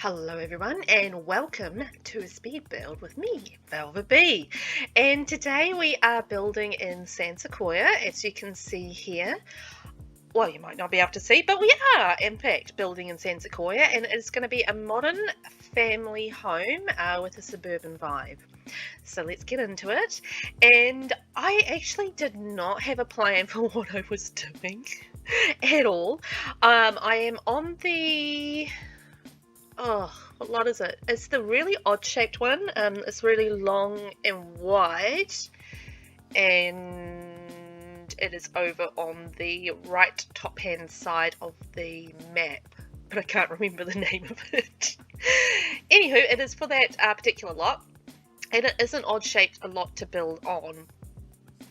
Hello everyone and welcome to a speed build with me, VelvettB. And today we are building in San Sequoia, as you can see here. Well, you might not be able to see, but we are in fact building in San Sequoia, and it's going to be a modern family home with a suburban vibe. So let's get into it. And I actually did not have a plan for what I was doing at all. I am on the... Oh, what lot is it? It's the really odd shaped one. It's really long and wide, and it is over on the right top hand side of the map, but I can't remember the name of it. Anywho, it is for that particular lot, and it is an odd shaped lot to build on,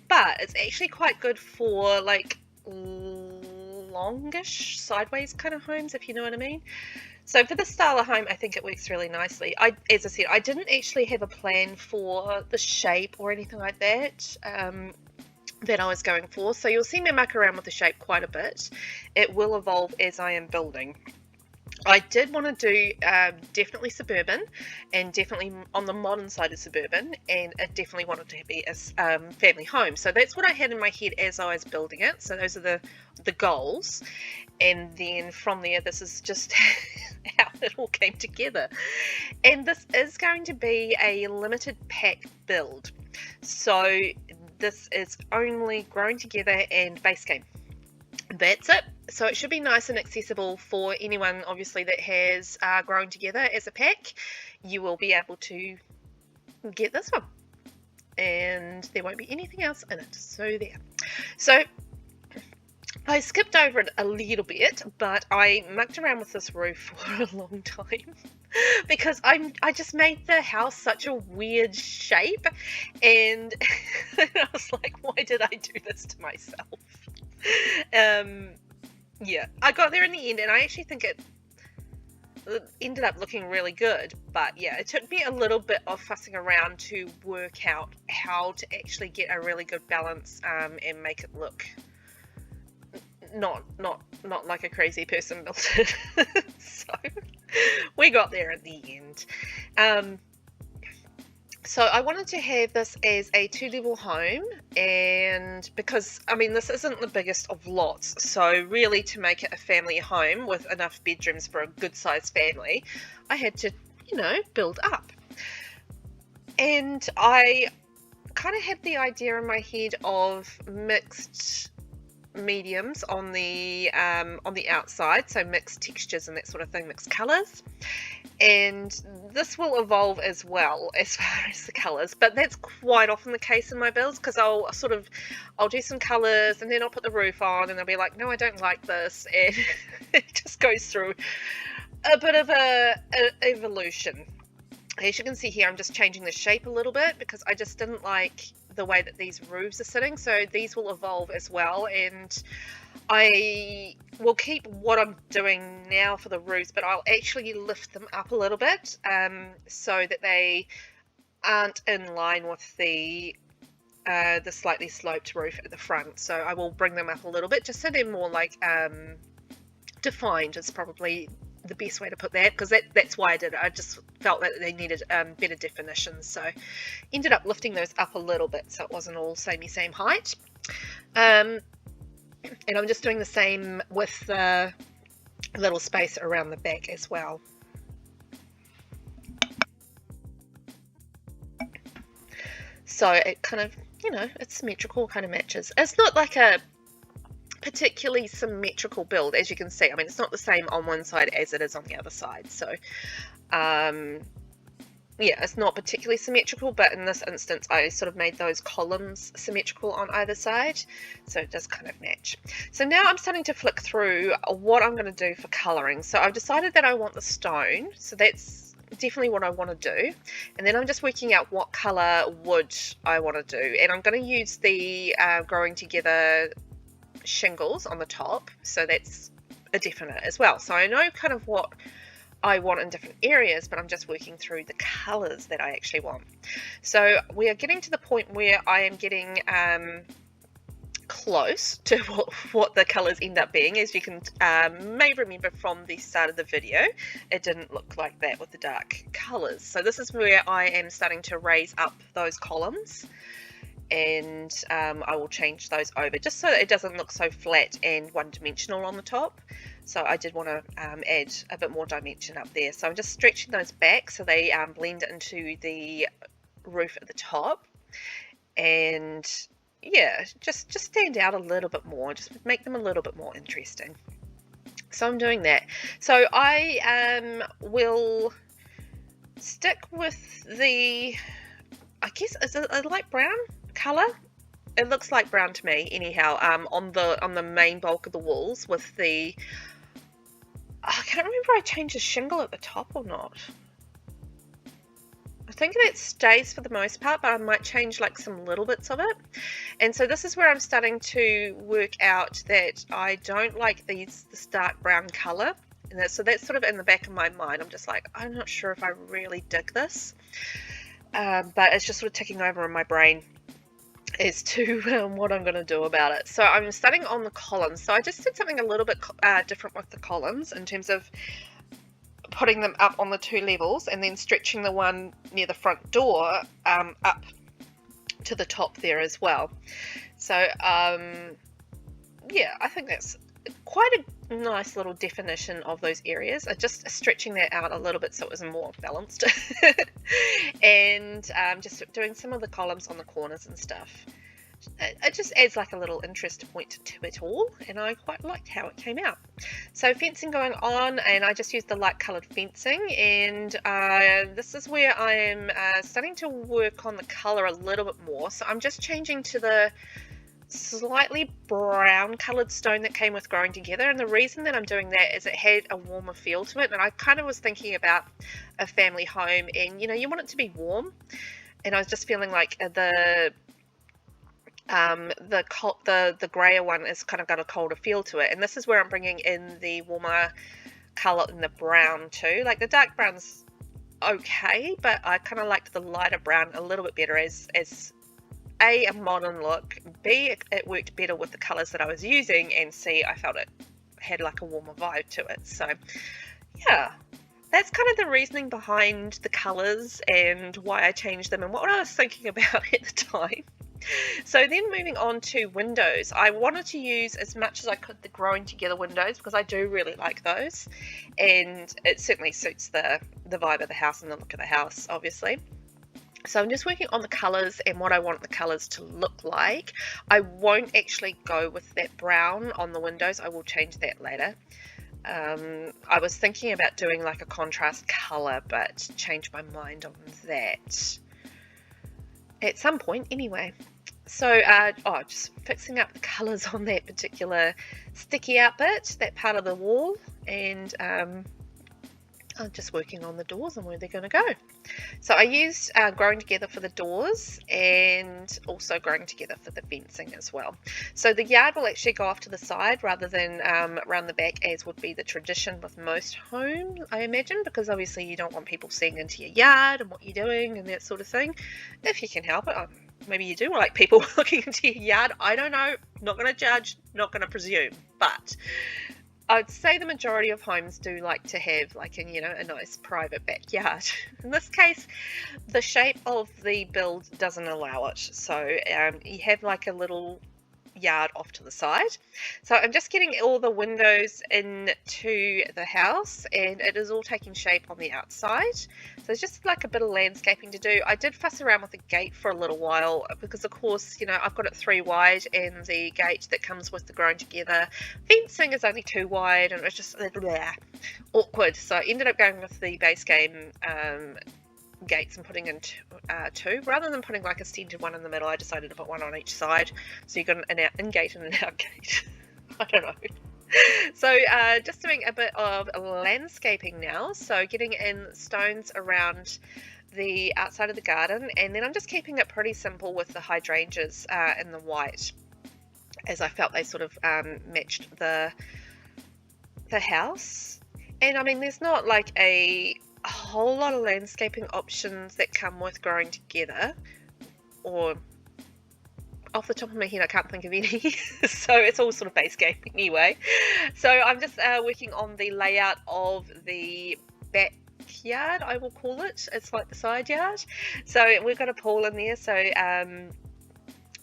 but it's actually quite good for like longish sideways kind of homes, if you know what I mean. So for this style of home, I think it works really nicely. As I said, I didn't actually have a plan for the shape or anything like that that I was going for. So you'll see me muck around with the shape quite a bit. It will evolve as I am building. I did want to do definitely suburban, and definitely on the modern side of suburban, and it definitely wanted to be a family home. So that's what I had in my head as I was building it. So those are the goals, and then from there, this is just how it all came together. And this is going to be a limited pack build. So this is only Growing Together and Base Game. That's it. So it should be nice and accessible for anyone, obviously, that has Growing Together as a pack. You will be able to get this one, and there won't be anything else in it. So there. So I skipped over it a little bit, but I mucked around with this roof for a long time because I just made the house such a weird shape, and I was like, why did I do this to myself? Yeah, I got there in the end, and I actually think it ended up looking really good, but yeah, it took me a little bit of fussing around to work out how to actually get a really good balance and make it look not like a crazy person built it. So we got there at the end. So I wanted to have this as a 2-level home, and because, I mean, this isn't the biggest of lots, so really to make it a family home with enough bedrooms for a good sized family, I had to, build up. And I kind of had the idea in my head of mixed mediums on the outside, so mixed textures and that sort of thing, mixed colors. And this will evolve as well as far as the colors, but that's quite often the case in my builds, because I'll do some colors and then I'll put the roof on and I'll be like, no, I don't like this, and it just goes through a bit of a evolution. As you can see here, I'm just changing the shape a little bit because I just didn't like the way that these roofs are sitting, so these will evolve as well, and I will keep what I'm doing now for the roofs, but I'll actually lift them up a little bit so that they aren't in line with the slightly sloped roof at the front. So I will bring them up a little bit just so they're more like defined is probably the best way to put that, because that's why I did it. I just felt that they needed better definition, so ended up lifting those up a little bit so it wasn't all same height. And I'm just doing the same with the little space around the back as well. So it kind of, it's symmetrical, kind of matches. It's not like a particularly symmetrical build, as you can see. I mean, it's not the same on one side as it is on the other side. So, yeah, it's not particularly symmetrical, but in this instance, I sort of made those columns symmetrical on either side, so it does kind of match. So now I'm starting to flick through what I'm going to do for colouring. So I've decided that I want the stone, so that's definitely what I want to do. And then I'm just working out what colour wood I want to do. And I'm going to use the Growing Together shingles on the top, so that's a definite as well. So I know kind of what I want in different areas, but I'm just working through the colors that I actually want. So we are getting to the point where I am getting close to what the colors end up being. As you can may remember from the start of the video, it didn't look like that with the dark colors. So this is where I am starting to raise up those columns, and I will change those over just so that it doesn't look so flat and one-dimensional on the top. So I did want to add a bit more dimension up there. So I'm just stretching those back so they blend into the roof at the top, and yeah, just stand out a little bit more, just make them a little bit more interesting. So I'm doing that. So I will stick with the, I guess, is it a light brown color? It looks like brown to me anyhow, on the main bulk of the walls with the, I can't remember if I changed the shingle at the top or not. I think that stays for the most part, but I might change like some little bits of it. And so this is where I'm starting to work out that I don't like this dark brown color. And so that's sort of in the back of my mind. I'm just like, I'm not sure if I really dig this. But it's just sort of ticking over in my brain as to what I'm going to do about it. So I'm starting on the columns. So I just did something a little bit different with the columns in terms of putting them up on the 2 levels and then stretching the one near the front door up to the top there as well. So yeah, I think that's quite a nice little definition of those areas. I'm just stretching that out a little bit so it was more balanced. And just doing some of the columns on the corners and stuff. It just adds like a little interest point to it all, and I quite liked how it came out. So fencing going on, and I just used the light coloured fencing, and this is where I am starting to work on the colour a little bit more. So I'm just changing to the slightly brown coloured stone that came with Growing Together, and the reason that I'm doing that is it had a warmer feel to it, and I kind of was thinking about a family home, and you know, you want it to be warm, and I was just feeling like the grayer one is kind of got a colder feel to it, and this is where I'm bringing in the warmer color in the brown too. Like the dark brown's okay, but I kind of liked the lighter brown a little bit better as a modern look, B, it worked better with the colors that I was using, and C, I felt it had like a warmer vibe to it. So yeah, that's kind of the reasoning behind the colors and why I changed them and what I was thinking about at the time. So then moving on to windows, I wanted to use as much as I could the Growing Together windows because I do really like those, and it certainly suits the vibe of the house and the look of the house, obviously. So I'm just working on the colours and what I want the colours to look like. I won't actually go with that brown on the windows. I will change that later. I was thinking about doing like a contrast colour, but changed my mind on that at some point anyway. So just fixing up the colours on that particular sticky out bit, that part of the wall, and I'm just working on the doors and where they're going to go. So I used Growing Together for the doors and also Growing Together for the fencing as well. So the yard will actually go off to the side rather than around the back, as would be the tradition with most homes, I imagine, because obviously you don't want people seeing into your yard and what you're doing and that sort of thing, if you can help it. Maybe you do like people looking into your yard. I don't know. Not going to judge, not going to presume, but I'd say the majority of homes do like to have like a nice private backyard. In this case, the shape of the build doesn't allow it. So you have like a little yard off to the side. So I'm just getting all the windows into the house, and it is all taking shape on the outside. So it's just like a bit of landscaping to do. I did fuss around with the gate for a little while because of course, I've got it 3 wide, and the gate that comes with the Growing Together fencing is only 2 wide, and it was just awkward. So I ended up going with the base game gates and putting in 2 rather than putting like a centered one in the middle. I decided to put one on each side, so you got an in gate and an out gate. I don't know. So just doing a bit of landscaping now, so getting in stones around the outside of the garden, and then I'm just keeping it pretty simple with the hydrangeas in the white, as I felt they sort of matched the house. And I mean, there's not like a whole lot of landscaping options that come with Growing Together, or off the top of my head I can't think of any. So it's all sort of base game anyway. So I'm just working on the layout of the backyard, I will call it. It's like the side yard. So we've got a pool in there, so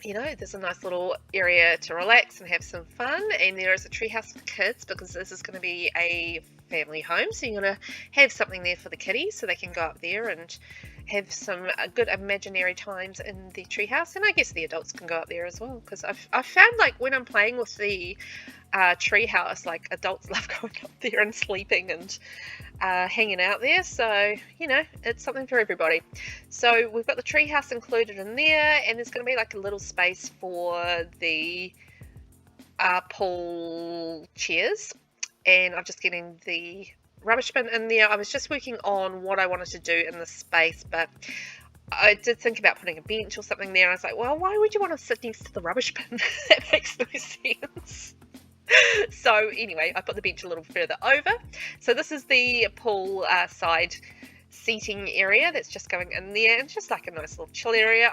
you know, there's a nice little area to relax and have some fun, and there is a treehouse for kids because this is going to be a family home, so you're going to have something there for the kiddies so they can go up there and have some good imaginary times in the treehouse, and I guess the adults can go up there as well, because I've found like when I'm playing with the treehouse, like adults love going up there and sleeping and hanging out there, so you know, it's something for everybody. So we've got the treehouse included in there, and there's going to be like a little space for the pool chairs, and I'm just getting the rubbish bin in there. I was just working on what I wanted to do in the space, but I did think about putting a bench or something there, and I was like, well, why would you want to sit next to the rubbish bin? That makes no sense. So anyway, I put the bench a little further over. So this is the pool side seating area that's just going in there. It's just like a nice little chill area.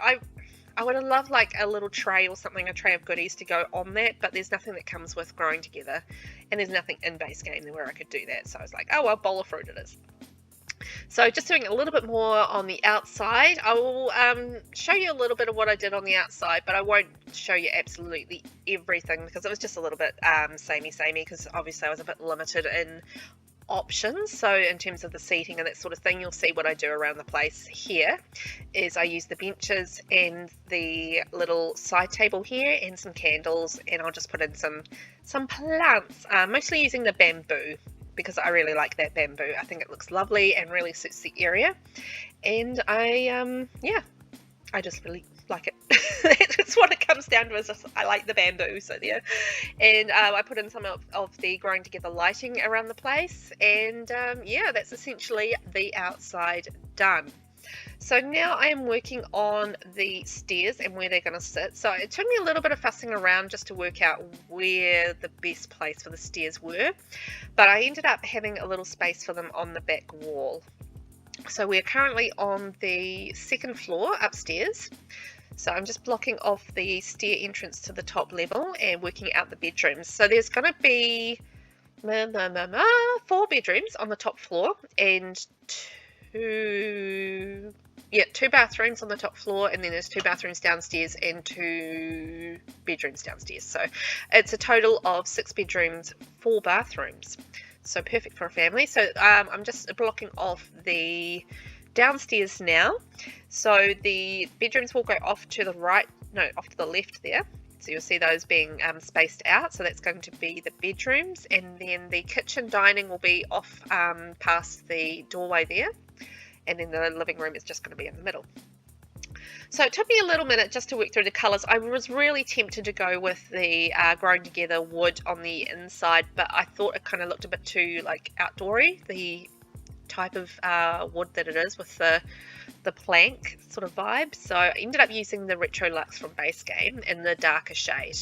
I would have loved like a little tray or something, a tray of goodies to go on that, but there's nothing that comes with growing together, and there's nothing in base game where I could do that. So I was like, oh well, bowl of fruit it is. So just doing a little bit more on the outside. I will show you a little bit of what I did on the outside, but I won't show you absolutely everything because it was just a little bit samey because obviously I was a bit limited in options. So in terms of the seating and that sort of thing, you'll see what I do around the place here is I use the benches and the little side table here and some candles, and I'll just put in some plants, mostly using the bamboo, because I really like that bamboo. I think it looks lovely and really suits the area, and I just really like it. That's what it comes down to, is just, I like the bamboo. So there, and I put in some of the growing together lighting around the place, and yeah, that's essentially the outside done. So now I am working on the stairs and where they're going to sit. So it took me a little bit of fussing around just to work out where the best place for the stairs were, but I ended up having a little space for them on the back wall. So we're currently on the second floor upstairs. So I'm just blocking off the stair entrance to the top level and working out the bedrooms. So there's going to be 4 bedrooms on the top floor and two bathrooms on the top floor, and then there's 2 bathrooms downstairs and 2 bedrooms downstairs. So it's a total of 6 bedrooms, 4 bathrooms. So perfect for a family. So I'm just blocking off the downstairs now. So the bedrooms will go off to the right, no, off to the left there. So you'll see those being spaced out. So that's going to be the bedrooms, and then the kitchen dining will be off past the doorway there. And then the living room is just going to be in the middle. So it took me a little minute just to work through the colours. I was really tempted to go with the growing together wood on the inside, but I thought it kind of looked a bit too like outdoory, the type of wood that it is with the plank sort of vibe. So I ended up using the Retro Luxe from Base Game in the darker shade,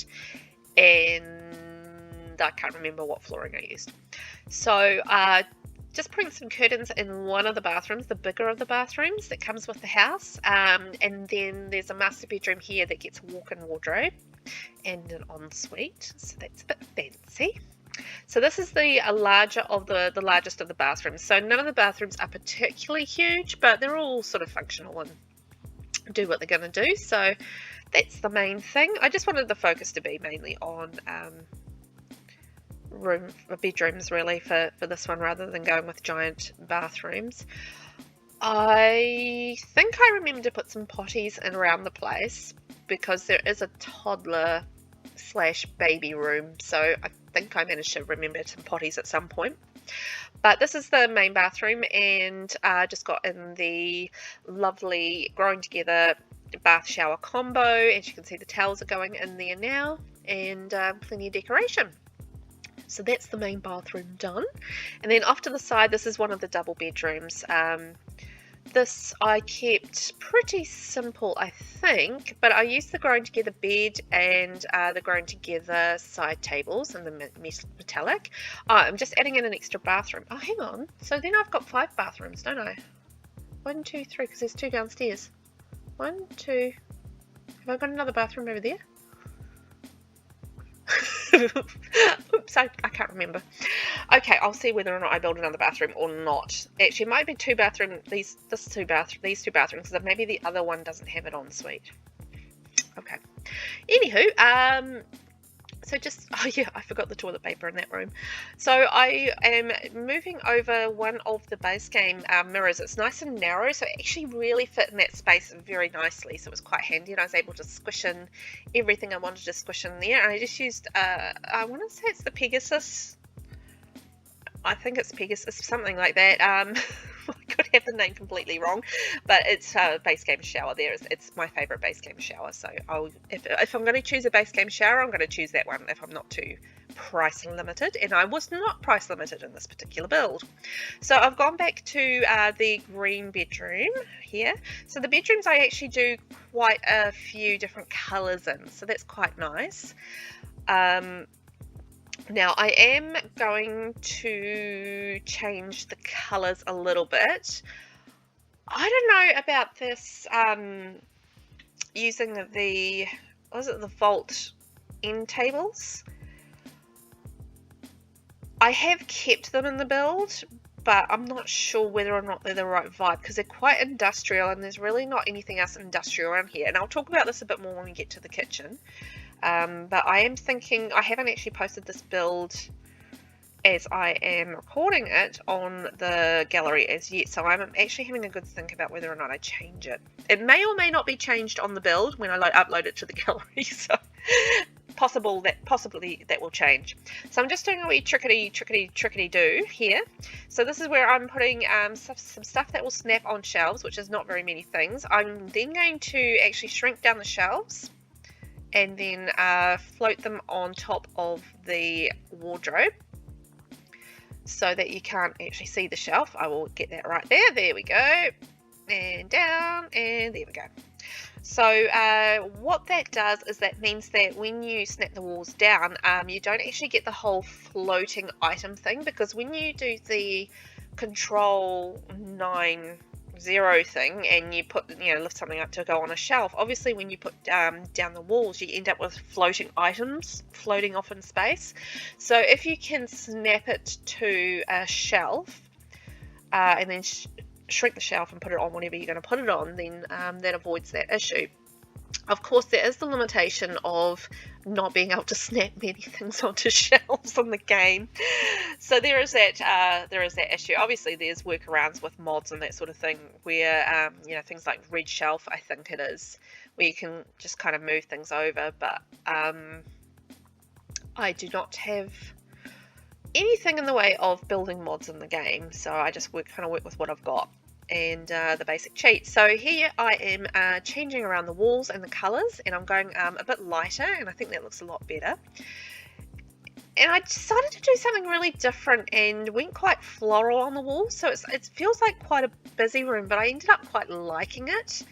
and I can't remember what flooring I used. So just putting some curtains in one of the bathrooms, the bigger of the bathrooms that comes with the house, and then there's a master bedroom here that gets a walk-in wardrobe and an ensuite, so that's a bit fancy. So this is the largest of the bathrooms. So none of the bathrooms are particularly huge, but they're all sort of functional and do what they're going to do. So that's the main thing. I just wanted the focus to be mainly on bedrooms really for this one, rather than going with giant bathrooms. I think I remember to put some potties in around the place because there is a toddler / baby room, so I think I managed to remember some potties at some point. But this is the main bathroom, and just got in the lovely growing together bath shower combo, and you can see the towels are going in there now, and plenty of decoration. So that's the main bathroom done. And then off to the side, this is one of the double bedrooms. This I kept pretty simple, I think, but I used the growing together bed and the growing together side tables and the metallic. I'm just adding in an extra bathroom. Oh, hang on. So then I've got 5 bathrooms, don't I? 1, 2, 3, because there's 2 downstairs. 1, 2, Have I got another bathroom over there? Oops, I can't remember. Okay, I'll see whether or not I build another bathroom or not. Actually, it might be two bathrooms. These two bathrooms, because maybe the other one doesn't have it en suite. Okay. Anywho, so just, oh yeah, I forgot the toilet paper in that room. So I am moving over one of the base game mirrors. It's nice and narrow, so it actually really fit in that space very nicely. So it was quite handy, and I was able to squish in everything I wanted to squish in there. And I just used, I want to say it's the Pegasus. I think it's Pegasus, something like that. I could have the name completely wrong, but it's a base game shower there. It's my favourite base game shower, so if I'm going to choose a base game shower, I'm going to choose that one if I'm not too price limited, and I was not price limited in this particular build. So I've gone back to the green bedroom here. So the bedrooms I actually do quite a few different colours in, so that's quite nice. Now I am going to change the colours a little bit. I don't know about this using the, was it the vault end tables? I have kept them in the build, but I'm not sure whether or not they're the right vibe, because they're quite industrial and there's really not anything else industrial around here. And I'll talk about this a bit more when we get to the kitchen. But I am thinking, I haven't actually posted this build as I am recording it on the gallery as yet, so I'm actually having a good think about whether or not I change it. It may or may not be changed on the build when I upload it to the gallery, so possibly that will change. So I'm just doing a wee trickety do here. So this is where I'm putting some stuff that will snap on shelves, which is not very many things. I'm then going to actually shrink down the shelves and then float them on top of the wardrobe so that you can't actually see the shelf. I will get that right there. There we go. And down, and there we go. So what that does is that means that when you snap the walls down, you don't actually get the whole floating item thing, because when you do the Control 9 0 thing and you put, lift something up to go on a shelf, obviously when you put down the walls, you end up with floating items floating off in space. So if you can snap it to a shelf and then shrink the shelf and put it on whatever you're going to put it on, then that avoids that issue. Of course, there is the limitation of not being able to snap many things onto shelves in the game. So there is that issue. Obviously, there's workarounds with mods and that sort of thing where, things like Red Shelf, I think it is, where you can just kind of move things over. But I do not have anything in the way of building mods in the game, so I just work with what I've got and the basic cheat. So here I am changing around the walls and the colours, and I'm going a bit lighter, and I think that looks a lot better. And I decided to do something really different and went quite floral on the walls, so it feels like quite a busy room, but I ended up quite liking it.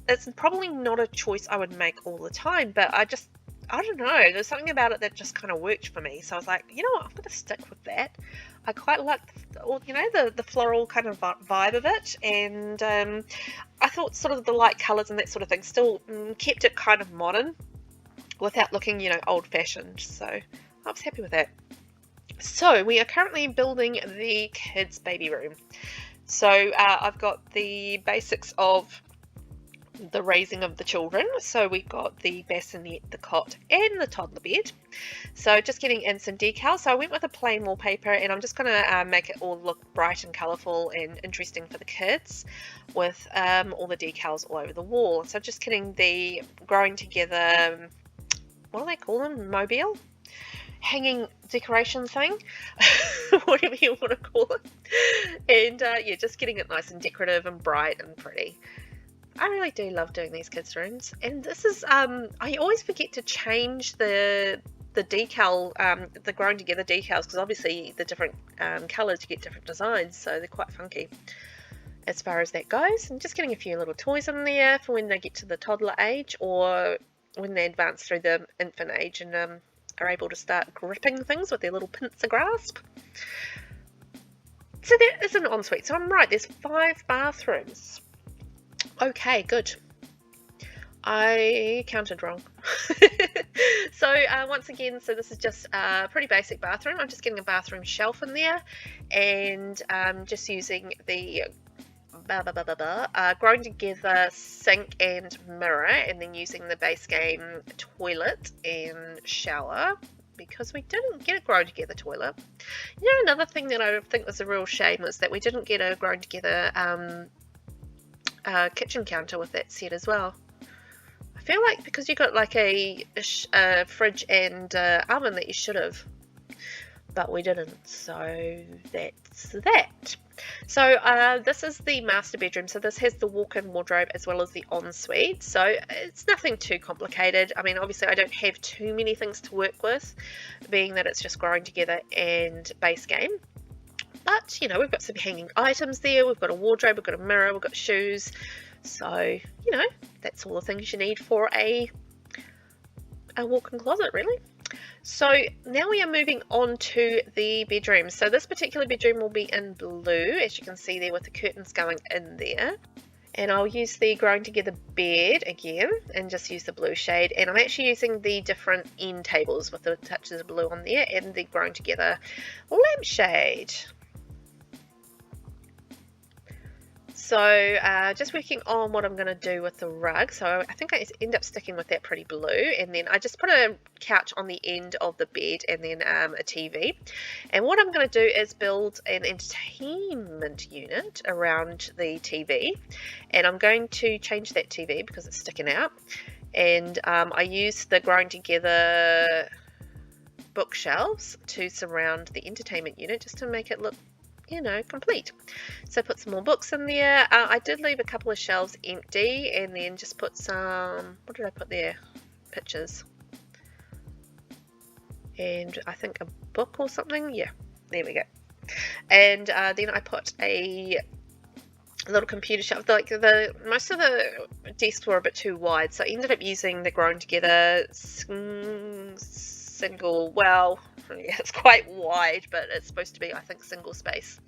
It's probably not a choice I would make all the time, but I don't know, there's something about it that just kind of worked for me. So I was like, you know what, I'm going to stick with that. I quite like, the floral kind of vibe of it, and I thought sort of the light colours and that sort of thing still kept it kind of modern without looking, old-fashioned. So I was happy with that. So we are currently building the kids' baby room. So I've got the basics of the raising of the children. So we've got the bassinet, the cot, and the toddler bed. So just getting in some decals. So I went with a plain wallpaper, and I'm just going to make it all look bright and colourful and interesting for the kids with all the decals all over the wall. So just getting the growing together, what do they call them? Mobile? Hanging decoration thing, whatever you want to call it. And just getting it nice and decorative and bright and pretty. I really do love doing these kids' rooms, and this is, I always forget to change the decal, the grown together decals, because obviously the different colours, you get different designs, so they're quite funky as far as that goes. And just getting a few little toys in there for when they get to the toddler age, or when they advance through the infant age and are able to start gripping things with their little pincer grasp. So there is an ensuite, so I'm right, there's 5 bathrooms. Okay, good. I counted wrong. So once again, so this is just a pretty basic bathroom. I'm just getting a bathroom shelf in there, and just using the growing together sink and mirror, and then using the base game toilet and shower, because we didn't get a grow together toilet. You know, another thing that I think was a real shame was that we didn't get a grown together kitchen counter with that set as well. I feel like because you got like a fridge and oven that you should have, but we didn't, so that's that. So this is the master bedroom. So this has the walk-in wardrobe as well as the ensuite. So it's nothing too complicated. I mean, obviously I don't have too many things to work with, being that it's just growing together and base game. But, you know, we've got some hanging items there. We've got a wardrobe, we've got a mirror, we've got shoes. So, you know, that's all the things you need for a walk-in closet, really. So now we are moving on to the bedroom. So this particular bedroom will be in blue, as you can see there with the curtains going in there. And I'll use the growing together bed again and just use the blue shade. And I'm actually using the different end tables with the touches of blue on there and the growing together lampshade. So just working on what I'm going to do with the rug. So I think I end up sticking with that pretty blue, and then I just put a couch on the end of the bed and then a TV. And what I'm going to do is build an entertainment unit around the TV, and I'm going to change that TV because it's sticking out. And I use the growing together bookshelves to surround the entertainment unit just to make it look, you know, complete. So put some more books in there. I did leave a couple of shelves empty, and then just put some, what did I put there? Pictures. And I think a book or something. Yeah, there we go. And then I put a little computer shelf. Like most of the desks were a bit too wide, so I ended up using the growing together single, well, yeah, it's quite wide, but it's supposed to be, I think, single space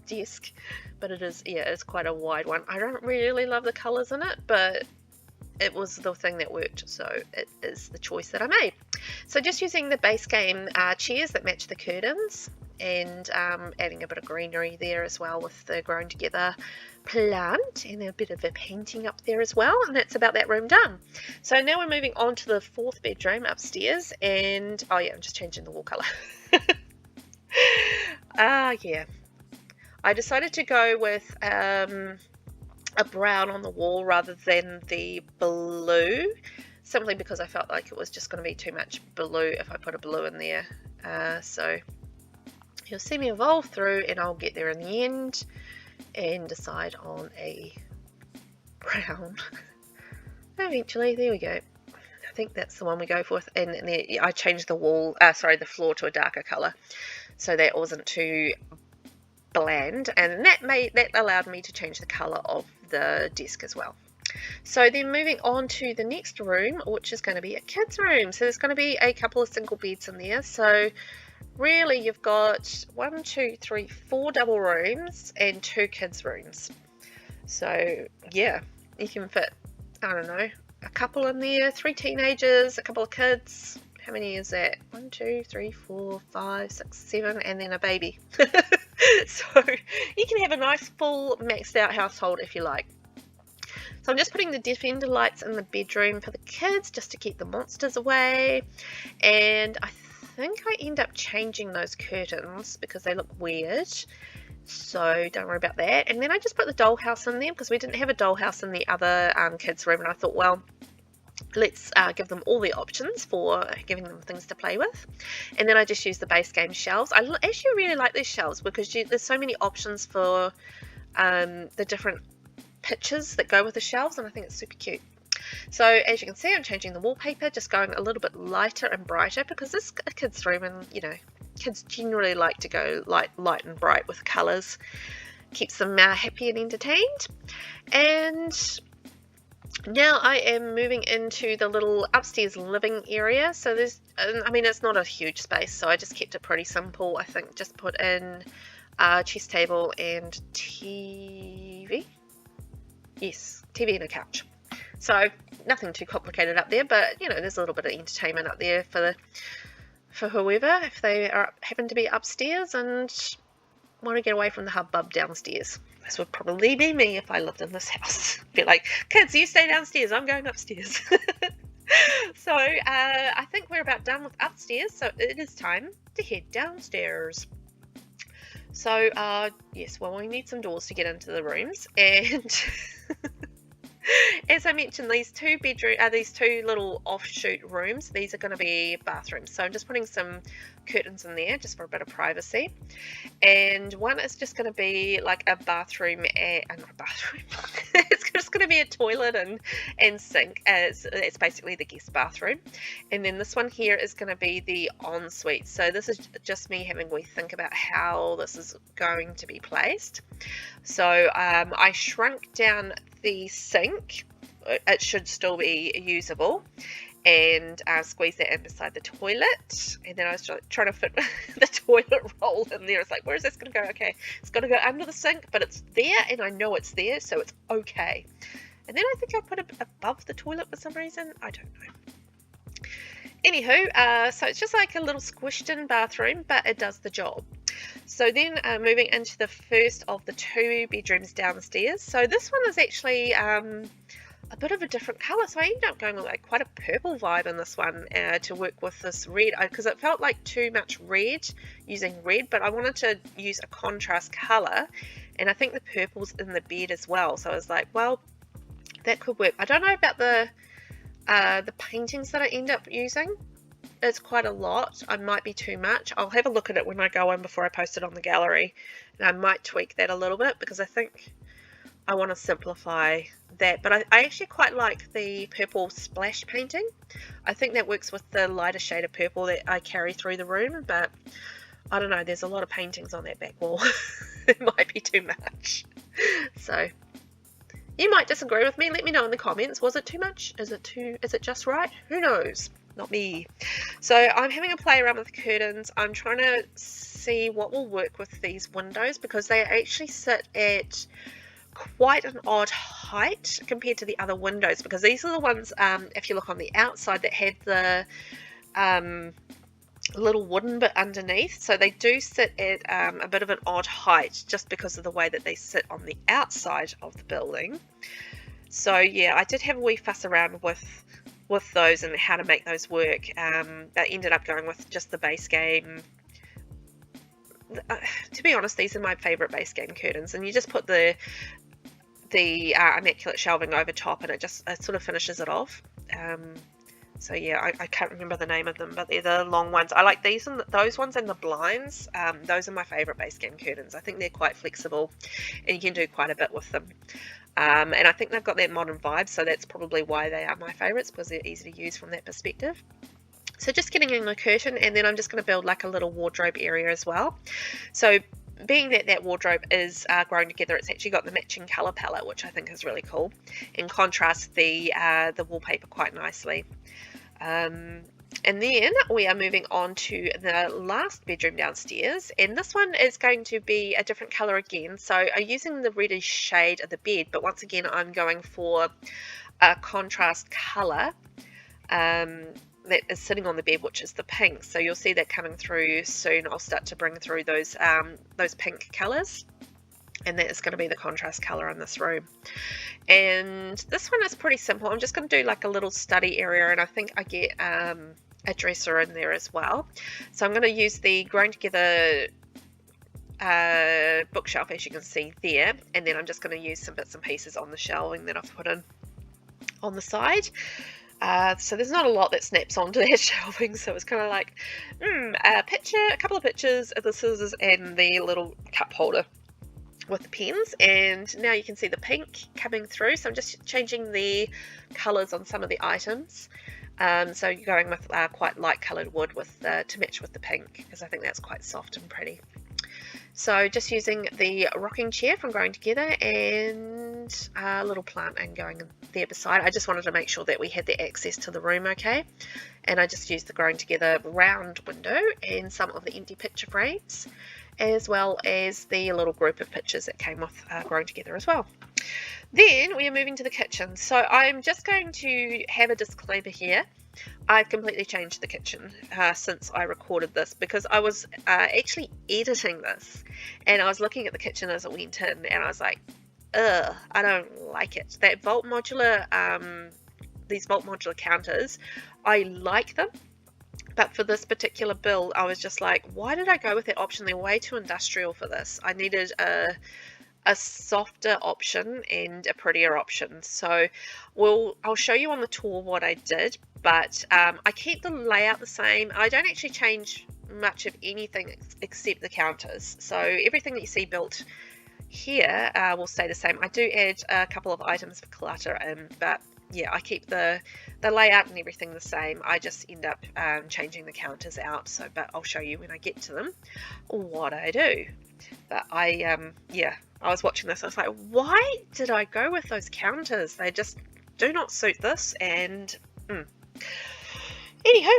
desk, but it is, yeah, it's quite a wide one. I don't really love the colors in it, but it was the thing that worked, so it is the choice that I made. So just using the base game chairs that match the curtains, and adding a bit of greenery there as well with the growing together plant, and a bit of a painting up there as well, and that's about that room done. So now we're moving on to the fourth bedroom upstairs, and oh yeah, I'm just changing the wall color. Yeah, I decided to go with a brown on the wall rather than the blue, simply because I felt like it was just going to be too much blue if I put a blue in there. So you'll see me evolve through, and I'll get there in the end and decide on a brown eventually. There we go. I think that's the one we go for. And then I changed the wall, the floor to a darker color, so that wasn't too bland, and that allowed me to change the color of the desk as well. So then moving on to the next room, which is going to be a kids room. So there's going to be a couple of single beds in there. So really you've got 1, 2, 3, 4 double rooms and 2 kids rooms. So yeah, you can fit, I don't know, a couple in there, 3 teenagers, a couple of kids. How many is that? 1, 2, 3, 4, 5, 6, 7, and then a baby. So you can have a nice full maxed out household if you like. So I'm just putting the defender lights in the bedroom for the kids just to keep the monsters away, and I think I end up changing those curtains because they look weird, so don't worry about that. And then I just put the dollhouse in there because we didn't have a dollhouse in the other kids room, and I thought, well, let's give them all the options for giving them things to play with. And then I just use the base game shelves. I actually really like these shelves because there's so many options for the different pictures that go with the shelves, and I think it's super cute. So as you can see, I'm changing the wallpaper, just going a little bit lighter and brighter because this is a kid's room, and you know, kids generally like to go light and bright with colours. Keeps them happy and entertained. And now I am moving into the little upstairs living area. So there's, I mean, it's not a huge space, so I just kept it pretty simple. I think just put in a chess table and TV. Yes, TV and a couch. So nothing too complicated up there, but you know, there's a little bit of entertainment up there for whoever, if they are happen to be upstairs and want to get away from the hubbub downstairs. This would probably be me if I lived in this house. Be like, kids, you stay downstairs, I'm going upstairs. So I think we're about done with upstairs, so it is time to head downstairs. So yes, well, we need some doors to get into the rooms, and as I mentioned, these two little offshoot rooms, these are going to be bathrooms. So I'm just putting some curtains in there just for a bit of privacy. And one is just going to be like a bathroom, not a bathroom. It's just going to be a toilet and sink. It's basically the guest bathroom. And then this one here is going to be the ensuite. So this is just me having a think about how this is going to be placed. So I shrunk down the sink. It should still be usable, and squeeze that in beside the toilet. And then I was trying to fit the toilet roll in there. It's like, where is this going to go? Okay, it's got to go under the sink, but it's there, and I know it's there, so it's okay. And then I think I put it above the toilet for some reason. I don't know. Anywho, so it's just like a little squished in bathroom, but it does the job. So then moving into the first of the two bedrooms downstairs. So this one is actually a bit of a different colour. So I ended up going with like quite a purple vibe in this one to work with this red, because it felt like too much red, using red, but I wanted to use a contrast colour, and I think the purple's in the bed as well. So I was like, well, that could work. I don't know about the paintings that I end up using. It's quite a lot. I might be too much. I'll have a look at it when I go in before I post it on the gallery, and I might tweak that a little bit because I think I want to simplify that. But I actually quite like the purple splash painting. I think that works with the lighter shade of purple that I carry through the room, but I don't know, there's a lot of paintings on that back wall. It might be too much. So you might disagree with me. Let me know in the comments. Was it too much? Is it just right? Who knows? Not me. So I'm having a play around with the curtains. I'm trying to see what will work with these windows, because they actually sit at quite an odd height compared to the other windows, because these are the ones, if you look on the outside, that had the little wooden bit underneath. So they do sit at a bit of an odd height just because of the way that they sit on the outside of the building. So yeah, I did have a wee fuss around with those and how to make those work. I ended up going with just the base game. To be honest, these are my favourite base game curtains, and you just put the immaculate shelving over top, and it sort of finishes it off. So yeah, I can't remember the name of them, but they're the long ones. I like these and those ones, and the blinds. Those are my favourite base game curtains. I think they're quite flexible, and you can do quite a bit with them. And I think they've got that modern vibe, so that's probably why they are my favourites, because they're easy to use from that perspective. So just getting in the curtain, and then I'm just going to build like a little wardrobe area as well. So being that wardrobe is grown together, it's actually got the matching colour palette, which I think is really cool, and contrasts the wallpaper quite nicely. And then we are moving on to the last bedroom downstairs, and this one is going to be a different colour again. So I'm using the reddish shade of the bed, but once again I'm going for a contrast colour that is sitting on the bed, which is the pink. So you'll see that coming through soon. I'll start to bring through those pink colours, and that is going to be the contrast colour in this room. And this one is pretty simple. I'm just going to do like a little study area, and I think I get a dresser in there as well. So I'm going to use the grown together bookshelf, as you can see there, and then I'm just going to use some bits and pieces on the shelving that I've put in on the side. So there's not a lot that snaps onto that shelving, so it's kind of like a couple of pictures, the scissors, and the little cup holder with the pens. And now you can see the pink coming through, so I'm just changing the colours on some of the items. So you're going with quite light coloured wood to match with the pink, because I think that's quite soft and pretty. So just using the rocking chair from Growing Together and a little plant and going there beside. I just wanted to make sure that we had the access to the room okay. And I just used the Growing Together round window and some of the empty picture frames, as well as the little group of pictures that came with Growing Together as well. Then we are moving to the kitchen. So I'm just going to have a disclaimer here. I've completely changed the kitchen since I recorded this, because I was actually editing this and I was looking at the kitchen as it went in and I was like, ugh, I don't like it. That Vault Modular, these Vault Modular counters, I like them. But for this particular build, I was just like, why did I go with that option? They're way too industrial for this. I needed a softer option and a prettier option. So I'll show you on the tour what I did, but I keep the layout the same. I don't actually change much of anything except the counters. So everything that you see built here will stay the same. I do add a couple of items for clutter in, but yeah, I keep the layout and everything the same. I just end up changing the counters out. So, but I'll show you when I get to them what I do. But yeah, I was watching this. I was like, why did I go with those counters? They just do not suit this. And anywho,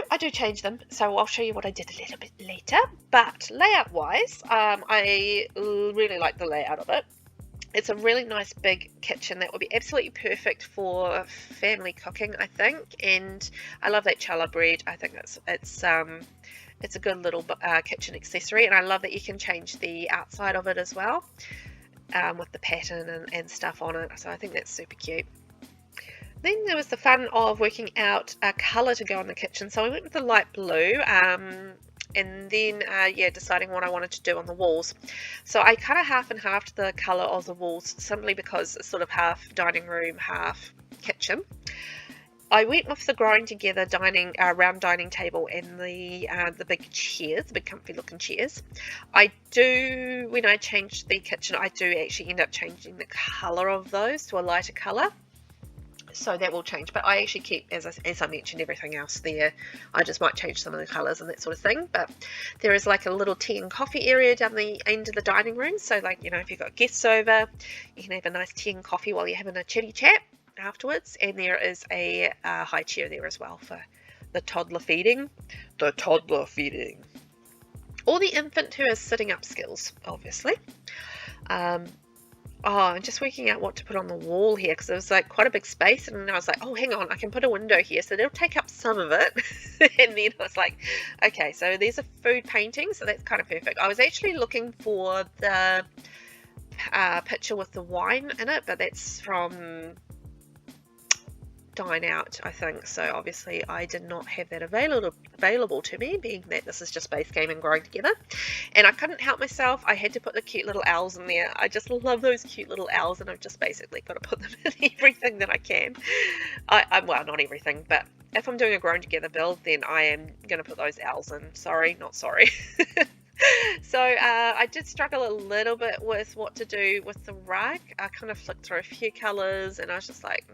I do change them. So I'll show you what I did a little bit later. But layout wise, I really like the layout of it. It's a really nice big kitchen that would be absolutely perfect for family cooking, I think. And I love that challah bread. I think it's a good little kitchen accessory, and I love that you can change the outside of it as well with the pattern and stuff on it. So I think that's super cute. Then there was the fun of working out a colour to go in the kitchen. So I went with the light blue. And then, yeah, deciding what I wanted to do on the walls. So I kind of half and halved the colour of the walls simply because it's sort of half dining room, half kitchen. I went with the growing together round dining table and the big chairs, the big comfy looking chairs. When I change the kitchen, I do actually end up changing the colour of those to a lighter colour. So that will change, but I actually keep, as I mentioned, everything else there. I just might change some of the colours and that sort of thing. But there is like a little tea and coffee area down the end of the dining room. So like, you know, if you've got guests over, you can have a nice tea and coffee while you're having a chitty chat afterwards. And there is a high chair there as well for the toddler feeding. The toddler feeding. Or the infant who has sitting up skills, obviously. I'm just working out what to put on the wall here because it was like quite a big space, and I was like, oh, hang on, I can put a window here, so that'll take up some of it. And then I was like, okay, so there's a food painting, so that's kind of perfect. I was actually looking for the picture with the wine in it, but that's from Dine Out, I think. So obviously I did not have that available to me, being that this is just base game and growing together. And I couldn't help myself. I had to put the cute little owls in there. I just love those cute little owls, and I've just basically got to put them in everything that I can. Well, not everything, but if I'm doing a growing together build, then I am going to put those owls in. Sorry, not sorry. So I did struggle a little bit with what to do with the rug. I kind of flicked through a few colours, and I was just like,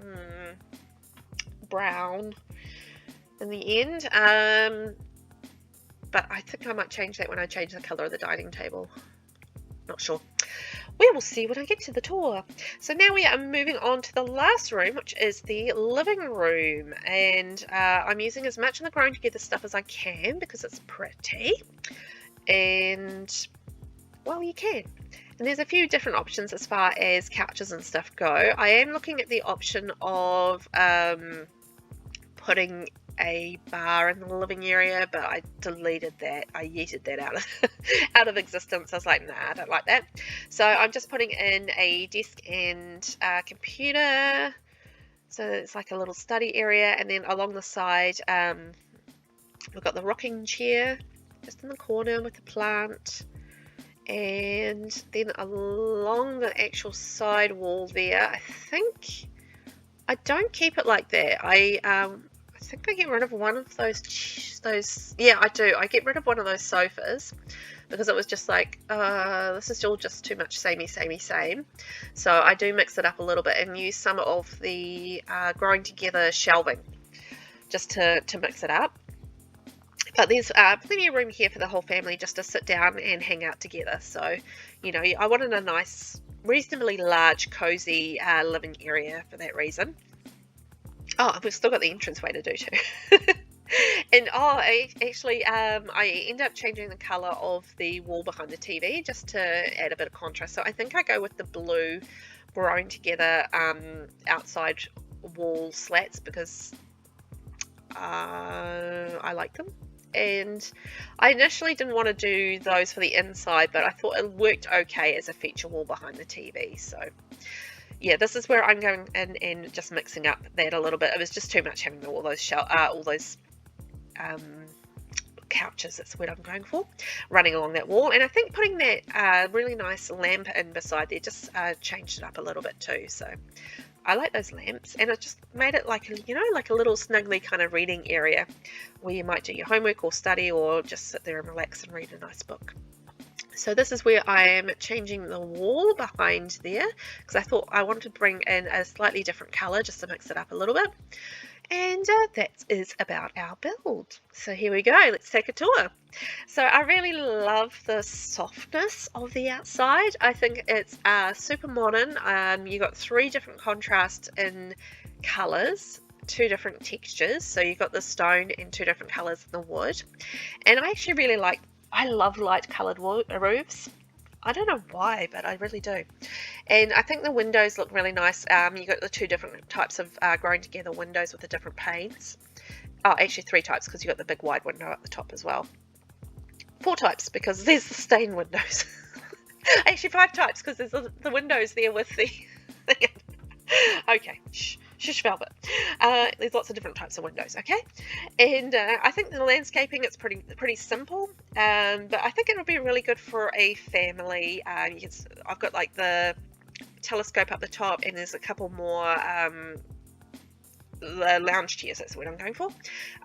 brown in the end, but I think I might change that when I change the colour of the dining table. Not sure. We will see when I get to the tour. So now we are moving on to the last room, which is the living room, and I'm using as much of the growing together stuff as I can because it's pretty, and well, you can. And there's a few different options as far as couches and stuff go. I am looking at the option of putting a bar in the living area, but I deleted that. I yeeted that out of existence. I was like, nah, I don't like that. So I'm just putting in a desk and computer. So it's like a little study area, and then along the side, we've got the rocking chair just in the corner with the plant. And then along the actual side wall there, I think I don't keep it like that. I think I get rid of one of those. Yeah, I do. I get rid of one of those sofas because it was just like, this is all just too much samey. So I do mix it up a little bit and use some of the growing together shelving just to mix it up. But there's plenty of room here for the whole family just to sit down and hang out together. So, you know, I wanted a nice, reasonably large, cozy living area for that reason. Oh, we've still got the entranceway to do too. And I end up changing the colour of the wall behind the TV just to add a bit of contrast. So I think I go with the blue growing together outside wall slats because I like them. And I initially didn't want to do those for the inside, but I thought it worked okay as a feature wall behind the TV. So yeah, this is where I'm going in and just mixing up that a little bit. It was just too much having all those couches. That's what I'm going for, running along that wall. And I think putting that really nice lamp in beside there just changed it up a little bit too. So I like those lamps, and it just made it like a, like a little snuggly kind of reading area where you might do your homework or study or just sit there and relax and read a nice book. So this is where I am changing the wall behind there because I thought I wanted to bring in a slightly different color just to mix it up a little bit. And that is about our build. So here we go, let's take a tour. So I really love the softness of the outside. I think it's super modern. You got 3 different contrasts in colors, 2 different textures. So you've got the stone and 2 different colors in the wood. And I actually really I love light colored roofs. I don't know why, but I really do. And I think the windows look really nice. You got the 2 different types of growing together windows with the different panes. Oh, actually 3 types because you got the big wide window at the top as well. 4 types because there's the stained windows. Actually 5 types because there's the windows there with the thing. Okay, shush Velvet. There's lots of different types of windows, okay? And I think the landscaping, it's pretty simple, but I think it would be really good for a family. I've got like the telescope up the top, and there's a couple more the lounge chairs, that's what I'm going for,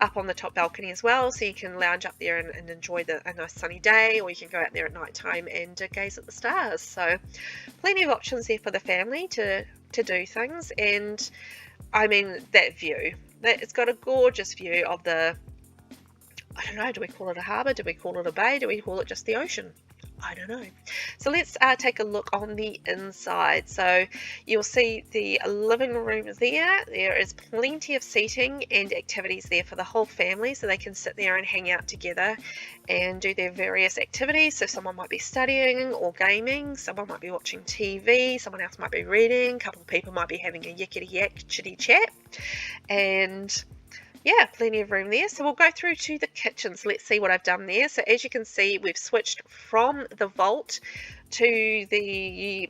up on the top balcony as well, so you can lounge up there and enjoy a nice sunny day, or you can go out there at night time and gaze at the stars. So plenty of options there for the family to do things. And I mean, that view, it's got a gorgeous view of the, I don't know, do we call it a harbour, do we call it a bay, do we call it just the ocean? I don't know. So let's take a look on the inside. So you'll see the living room there. There is plenty of seating and activities there for the whole family, so they can sit there and hang out together and do their various activities. So someone might be studying or gaming, someone might be watching TV, someone else might be reading, a couple of people might be having a yickety yak chitty chat, and yeah, plenty of room there. So we'll go through to the kitchen. So let's see what I've done there. So as you can see, we've switched from the vault to the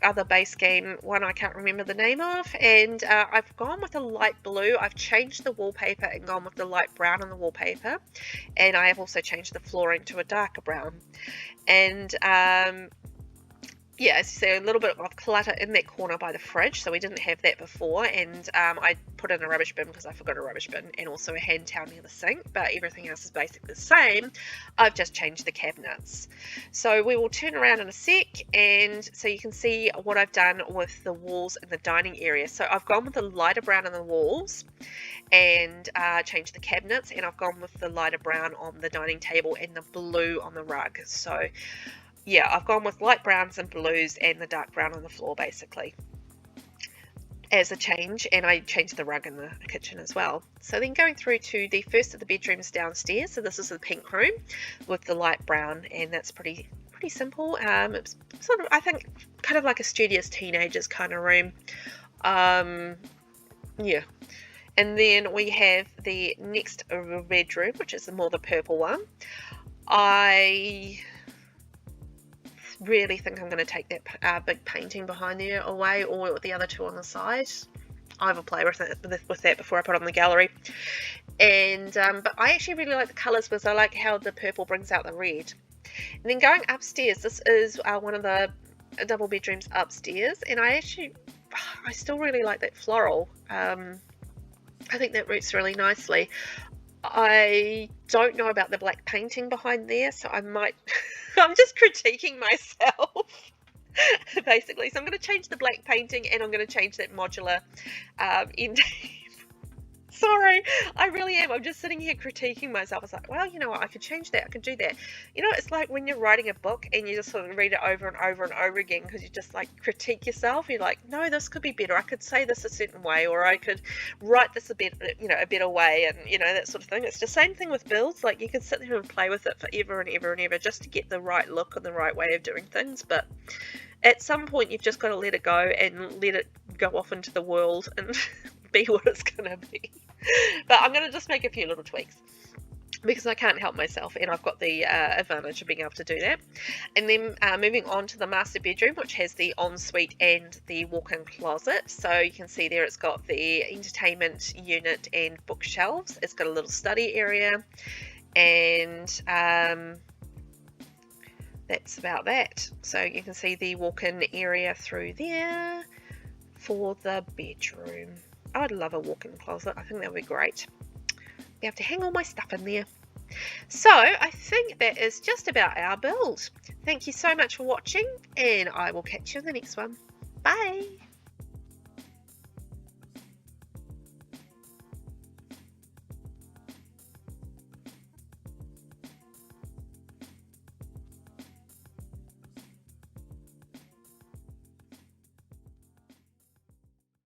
other base game one I can't remember the name of, and I've gone with a light blue. I've changed the wallpaper and gone with the light brown on the wallpaper, and I have also changed the flooring to a darker brown. And yeah, as you see, a little bit of clutter in that corner by the fridge, so we didn't have that before, and I put in a rubbish bin because I forgot a rubbish bin, and also a hand towel near the sink, but everything else is basically the same. I've just changed the cabinets. So we will turn around in a sec, and so you can see what I've done with the walls in the dining area. So I've gone with the lighter brown on the walls and changed the cabinets, and I've gone with the lighter brown on the dining table and the blue on the rug. So yeah, I've gone with light browns and blues and the dark brown on the floor basically as a change, and I changed the rug in the kitchen as well. So then going through to the first of the bedrooms downstairs, so this is the pink room with the light brown, and that's pretty simple. It's sort of, I think, kind of like a studious teenagers kind of room. Yeah. And then we have the next bedroom, which is more the purple one. I really think I'm going to take that big painting behind there away, or the other 2 on the side. I have a play with that before I put it on the gallery. And but I actually really like the colours because I like how the purple brings out the red. And then going upstairs, this is one of the double bedrooms upstairs, and I still really like that floral. I think that roots really nicely. I don't know about the black painting behind there, so I might I'm just critiquing myself basically. So I'm going to change the black painting, and I'm going to change that modular end Sorry, I really am. I'm just sitting here critiquing myself. I was like, well, you know what? I could change that. I could do that. You know, it's like when you're writing a book and you just sort of read it over and over and over again because you just like critique yourself. You're like, no, this could be better. I could say this a certain way, or I could write this a bit, a better way, and that sort of thing. It's the same thing with builds. Like you can sit there and play with it forever and ever and ever just to get the right look and the right way of doing things, but at some point you've just got to let it go and let it go off into the world and be what it's going to be. But I'm going to just make a few little tweaks because I can't help myself, and I've got the advantage of being able to do that. And then moving on to the master bedroom, which has the ensuite and the walk-in closet. So you can see there it's got the entertainment unit and bookshelves. It's got a little study area, and that's about that. So you can see the walk-in area through there for the bedroom. I'd love a walk-in closet. I think that would be great. Be able to hang all my stuff in there. So I think that is just about our build. Thank you so much for watching, and I will catch you in the next one. Bye.